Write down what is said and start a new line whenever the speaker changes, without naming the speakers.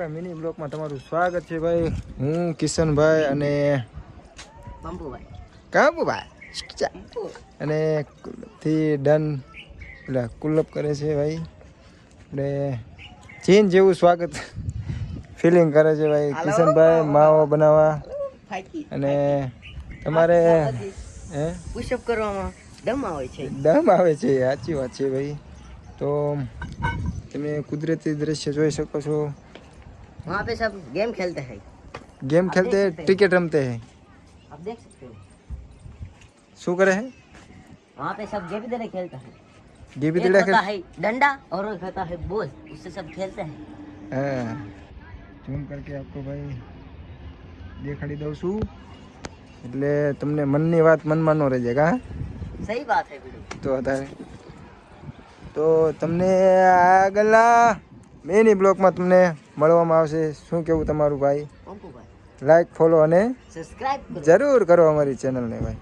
Mini બ્લોકમાં તમારું સ્વાગત છે ભાઈ. હું કિશનભાઈ અને કાંબુભાઈ અને થી ડન એટલે કુલઅપ કરે છે ભાઈ. એટલે ચીન જેવું સ્વાગત ફિલિંગ કરે છે ભાઈ કિશનભાઈ માવો બનાવવા. અને તમારે
પુશઅપ કરવામાં દમ આવે છે.
સાચી વાત છે ભાઈ. તો તમે કુદરતી દ્રશ્ય જોઈ શકો છો.
वहाँ पे सब गेम खेलते हैं.
क्रिकेट रमते हैं.
आप देख सकते हो.
शू करे हैं
वहाँ पे सब गेम दड़े खेलते हैं.
गेबी
एक
दड़ा
होता है डंडा और एक होता है बॉल. उससे सब खेलते हैं.
हाँ जूम करके आपको भाई देखाड़ी दઉં છું એટલે તમને મનની વાત મનમાં ન રહી જાય કા.
सही बात है वीडियो.
તો અત્યારે તો તમને આગળના મિની બ્લોકમાં તમને મળવામાં આવશે. શું કેવું તમારું ભાઈ?
पंपू भाई
લાઈક ફોલો અને
सब्सक्राइब करो.
જરૂર કરો અમારી ચેનલને ભાઈ.